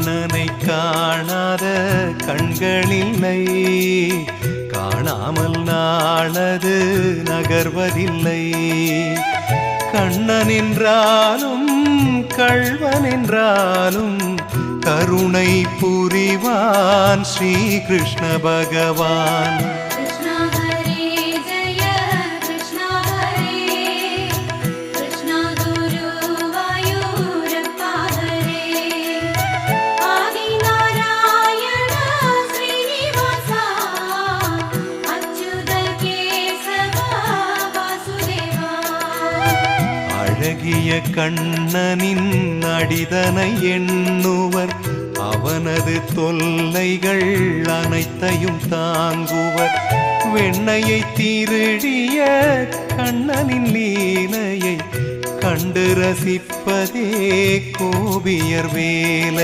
கண்ணனை காணாத கண்களில்லை, காணாமல் நாளது நகர்வதில்லை. கண்ணன் என்றாலும் கள்வன் என்றாலும் கருணை புரிவான் ஸ்ரீ கிருஷ்ண பகவான். அழகிய கண்ணனின் அடிதனை எண்ணுவர், அவனது தொல்லைகள் அனைத்தையும் தாங்குவர். வெண்ணையை திருடிய கண்ணனின் லீலையை கண்டு ரசிப்பதே கோபியர் வேலை.